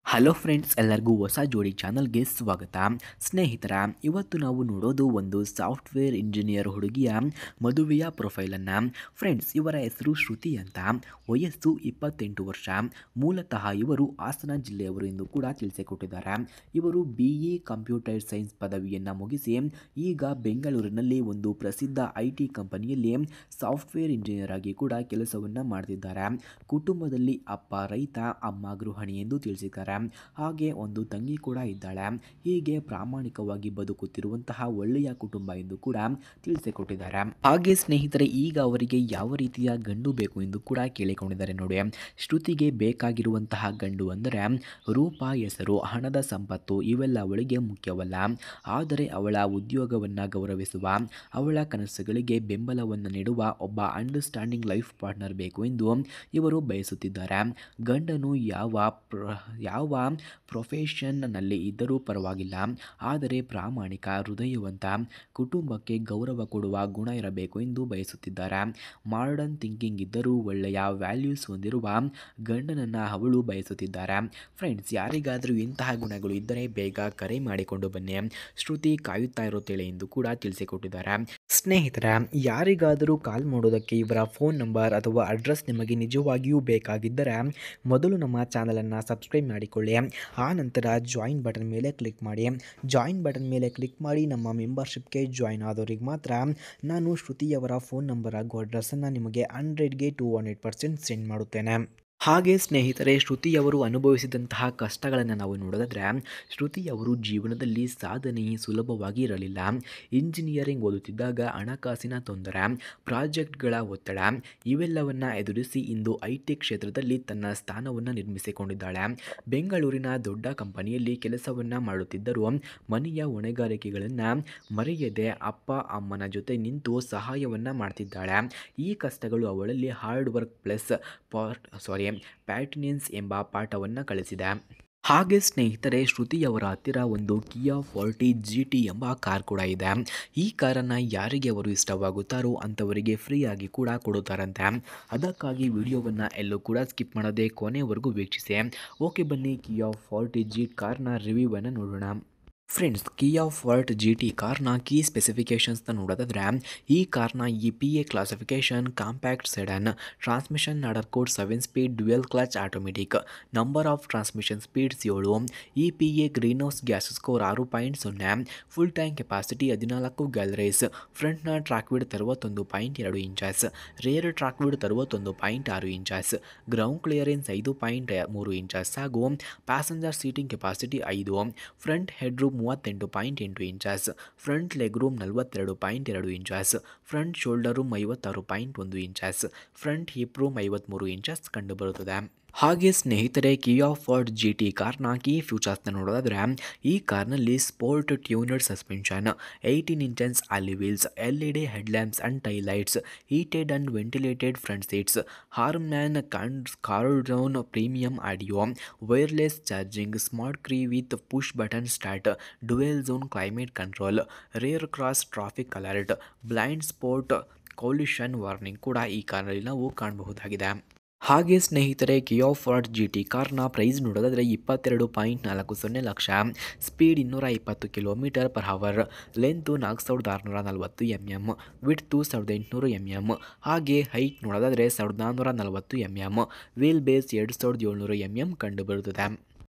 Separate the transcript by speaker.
Speaker 1: Hello friends, ಎಲ್ಲರಿಗೂ ಹೊಸ ಜೋಡಿ ಚಾನಲ್ಗೆ ಸ್ವಾಗತ. ಸ್ನೇಹಿತರ, ಇವತ್ತು ನಾವು ನೋಡೋದು ಒಂದು ಸಾಫ್ಟ್ವೇರ್ ಇಂಜಿನಿಯರ್ ಹುಡುಗಿಯ ಮದುವೆಯ ಪ್ರೊಫೈಲನ್ನು. ಫ್ರೆಂಡ್ಸ್, ಇವರ ಹೆಸರು ಶ್ರುತಿ ಅಂತ. ವಯಸ್ಸು 28 ವರ್ಷ. ಮೂಲತಃ ಇವರು ಹಾಸನ ಜಿಲ್ಲೆಯವರು ಎಂದು ಕೂಡ ತಿಳಿಸಿಕೊಟ್ಟಿದ್ದಾರೆ. ಇವರು BE ಕಂಪ್ಯೂಟರ್ ಸೈನ್ಸ್ ಪದವಿಯನ್ನು ಮುಗಿಸಿ ಈಗ ಬೆಂಗಳೂರಿನಲ್ಲಿ ಒಂದು ಪ್ರಸಿದ್ಧ IT ಕಂಪನಿಯಲ್ಲಿ ಸಾಫ್ಟ್ವೇರ್ ಇಂಜಿನಿಯರ್ ಆಗಿ ಕೂಡ ಕೆಲಸವನ್ನು ಮಾಡ್ತಿದ್ದಾರೆ. ಕುಟುಂಬದಲ್ಲಿ ಅಪ್ಪ ರೈತ, ಅಮ್ಮ ಗೃಹಿಣಿ ಎಂದು ತಿಳಿಸಿದ್ದಾರೆ. ಹಾಗೆ ಒಂದು ತಂಗಿ ಕೂಡ ಇದ್ದಾಳೆ. ಹೀಗೆ ಪ್ರಾಮಾಣಿಕವಾಗಿ ಬದುಕುತ್ತಿರುವಂತಹ ಒಳ್ಳೆಯ ಕುಟುಂಬ ಎಂದು ಕೂಡ ತಿಳಿಸಿಕೊಟ್ಟಿದ್ದಾರೆ. ಹಾಗೆ ಸ್ನೇಹಿತರೆ, ಈಗ ಅವರಿಗೆ ಯಾವ ರೀತಿಯ ಗಂಡು ಬೇಕು ಎಂದು ಕೂಡ ಕೇಳಿಕೊಂಡಿದ್ದಾರೆ ನೋಡಿ. ಶ್ರುತಿಗೆ ಬೇಕಾಗಿರುವಂತಹ ಗಂಡು ಅಂದರೆ ರೂಪ, ಹೆಸರು, ಹಣದ ಸಂಪತ್ತು ಇವೆಲ್ಲ ಅವಳಿಗೆ ಮುಖ್ಯವಲ್ಲ. ಆದರೆ ಅವಳ ಉದ್ಯೋಗವನ್ನು ಗೌರವಿಸುವ, ಅವಳ ಕನಸುಗಳಿಗೆ ಬೆಂಬಲವನ್ನು ನೀಡುವ ಒಬ್ಬ ಅಂಡರ್ಸ್ಟ್ಯಾಂಡಿಂಗ್ ಲೈಫ್ ಪಾರ್ಟ್ನರ್ ಬೇಕು ಎಂದು ಇವರು ಬಯಸುತ್ತಿದ್ದಾರೆ. ಗಂಡನು ಯಾವ ಪ್ರೊಫೆಷನ್ನಲ್ಲಿ ಇದ್ದರೂ ಪರವಾಗಿಲ್ಲ, ಆದರೆ ಪ್ರಾಮಾಣಿಕ, ಹೃದಯವಂತ, ಕುಟುಂಬಕ್ಕೆ ಗೌರವ ಕೊಡುವ ಗುಣ ಇರಬೇಕು ಎಂದು ಬಯಸುತ್ತಿದ್ದಾರೆ. ಮಾಡರ್ನ್ ಥಿಂಕಿಂಗ್ ಇದ್ದರೂ ಒಳ್ಳೆಯ ವ್ಯಾಲ್ಯೂಸ್ ಹೊಂದಿರುವ ಗಂಡನನ್ನು ಅವಳು ಬಯಸುತ್ತಿದ್ದಾರೆ. ಫ್ರೆಂಡ್ಸ್, ಯಾರಿಗಾದರೂ ಇಂತಹ ಗುಣಗಳು ಇದ್ದರೆ ಬೇಗ ಕರೆ ಮಾಡಿಕೊಂಡು ಬನ್ನಿ. ಶ್ರುತಿ ಕಾಯುತ್ತಾ ಇರುತ್ತೇಳೆ ಎಂದು ಕೂಡ ತಿಳಿಸಿಕೊಟ್ಟಿದ್ದಾರೆ. ಸ್ನೇಹಿತರ, ಯಾರಿಗಾದರೂ ಕಾಲ್ ಮಾಡೋದಕ್ಕೆ ಇವರ ಫೋನ್ ನಂಬರ್ ಅಥವಾ ಅಡ್ರೆಸ್ ನಿಮಗೆ ನಿಜವಾಗಿಯೂ ಬೇಕಾಗಿದ್ದರೆ ಮೊದಲು ನಮ್ಮ ಚಾನಲನ್ನು ಸಬ್ಸ್ಕ್ರೈಬ್ ಮಾಡಿಕೊಳ್ಳಿ. ಆ ನಂತರ ಜಾಯಿನ್ ಬಟನ್ ಮೇಲೆ ಕ್ಲಿಕ್ ಮಾಡಿ. ಜಾಯಿನ್ ಬಟನ್ ಮೇಲೆ ಕ್ಲಿಕ್ ಮಾಡಿ ನಮ್ಮ ಮೆಂಬರ್ಶಿಪ್ಗೆ ಜಾಯಿನ್ ಆದವರಿಗೆ ಮಾತ್ರ ನಾನು ಶ್ರುತಿಯವರ ಫೋನ್ ನಂಬರ್ ಹಾಗೂ ಅಡ್ರೆಸ್ಸನ್ನು ನಿಮಗೆ 100ಗೆ 200% ಸೆಂಡ್ ಮಾಡುತ್ತೇನೆ. ಹಾಗೆ ಸ್ನೇಹಿತರೆ, ಶ್ರುತಿಯವರು ಅನುಭವಿಸಿದಂತಹ ಕಷ್ಟಗಳನ್ನು ನಾವು ನೋಡೋದಾದರೆ, ಶ್ರುತಿಯವರು ಜೀವನದಲ್ಲಿ ಸಾಧನೆ ಸುಲಭವಾಗಿ ಇರಲಿಲ್ಲ. ಇಂಜಿನಿಯರಿಂಗ್ ಓದುತ್ತಿದ್ದಾಗ ಹಣಕಾಸಿನ ತೊಂದರೆ, ಪ್ರಾಜೆಕ್ಟ್ಗಳ ಒತ್ತಡ ಇವೆಲ್ಲವನ್ನು ಎದುರಿಸಿ ಇಂದು IT ಕ್ಷೇತ್ರದಲ್ಲಿ ತನ್ನ ಸ್ಥಾನವನ್ನು ನಿರ್ಮಿಸಿಕೊಂಡಿದ್ದಾಳೆ. ಬೆಂಗಳೂರಿನ ದೊಡ್ಡ ಕಂಪನಿಯಲ್ಲಿ ಕೆಲಸವನ್ನು ಮಾಡುತ್ತಿದ್ದರೂ ಮನೆಯ ಹೊಣೆಗಾರಿಕೆಗಳನ್ನು ಮರೆಯದೆ ಅಪ್ಪ ಅಮ್ಮನ ಜೊತೆ ನಿಂತು ಸಹಾಯವನ್ನು ಮಾಡ್ತಿದ್ದಾಳೆ. ಈ ಕಷ್ಟಗಳು ಅವಳಲ್ಲಿ ಹಾರ್ಡ್ ವರ್ಕ್ ಪ್ಲಸ್ ಪ್ಯಾಟಿನೆನ್ಸ್ ಎಂಬ ಪಾಠವನ್ನು ಕಲಿಸಿದೆ. ಹಾಗೆ ಸ್ನೇಹಿತರೆ, ಶ್ರುತಿಯವರ ಹತ್ತಿರ ಒಂದು ಕಿಯಾ ಫಾರ್ಟಿ GT ಎಂಬ ಕಾರ್ ಕೂಡ ಇದೆ. ಈ ಕಾರನ್ನು ಯಾರಿಗೆ ಅವರು ಇಷ್ಟವಾಗುತ್ತಾರೋ ಅಂಥವರಿಗೆ ಫ್ರೀಯಾಗಿ ಕೂಡ ಕೊಡುತ್ತಾರಂತೆ. ಅದಕ್ಕಾಗಿ ವಿಡಿಯೋವನ್ನು ಎಲ್ಲೂ ಕೂಡ ಸ್ಕಿಪ್ ಮಾಡದೆ ಕೊನೆವರೆಗೂ ವೀಕ್ಷಿಸಿ. ಓಕೆ, ಬನ್ನಿ ಕಿಯಾ ಫಾರ್ಟಿ ಕಾರ್ನ ರಿವ್ಯೂವನ್ನು ನೋಡೋಣ. ಫ್ರೆಂಡ್ಸ್, ಕಿಯಾ ಫಾರ್ಟ್ GT ಕಾರ್ನ ಕೀ ಸ್ಪೆಸಿಫಿಕೇಷನ್ಸ್ನ ನೋಡೋದಾದರೆ, ಈ ಕಾರ್ನ EPA classification compact sedan, transmission order code 7 speed dual clutch automatic, number of transmission speeds 7, EPA green house gas score 6.0, full tank capacity 14 gallons, ಫ್ರಂಟ್ನ track width 61.2 inches, rear track width 61.6 inches, ground clearance 5.3 inches ಹಾಗೂ passenger seating capacity 5, front head room 38.8 inches, front leg room 42.2 inches, front shoulder room 56.1 inches, front hip room 53 inches ಕಂಡುಬರುತ್ತದೆ. ಹಾಗೆ ಸ್ನೇಹಿತರೆ, ಕಿಯಾ Forte GT ಕಾರ್ನ key ಫ್ಯೂಚರ್ಸ್ನ ನೋಡೋದಾದರೆ, ಈ ಕಾರ್ನಲ್ಲಿ sport tuner suspension, 18 inches alloy wheels, LED headlamps and tail lights, heated and ventilated front seats, Harman Kardon premium audio, wireless charging, smart key with push button start, dual zone climate control, rear cross traffic alert, blind spot collision warning ಕೂಡ ಈ ಕಾರ್ನಲ್ಲಿ ನಾವು ಕಾಣಬಹುದಾಗಿದೆ. ಹಾಗೆ ಸ್ನೇಹಿತರೆ, ಕಿಯಾ Forte GT ಕಾರ್ನ price ನೋಡೋದಾದರೆ 22.40 lakh, speed 220 km/h, length 4640 mm, width 1800 mm, ಹಾಗೆ ಹೈಟ್ ನೋಡೋದಾದರೆ 1440 mm, ವೀಲ್ ಬೇಸ್ 2700 mm ಕಂಡುಬರುತ್ತದೆ.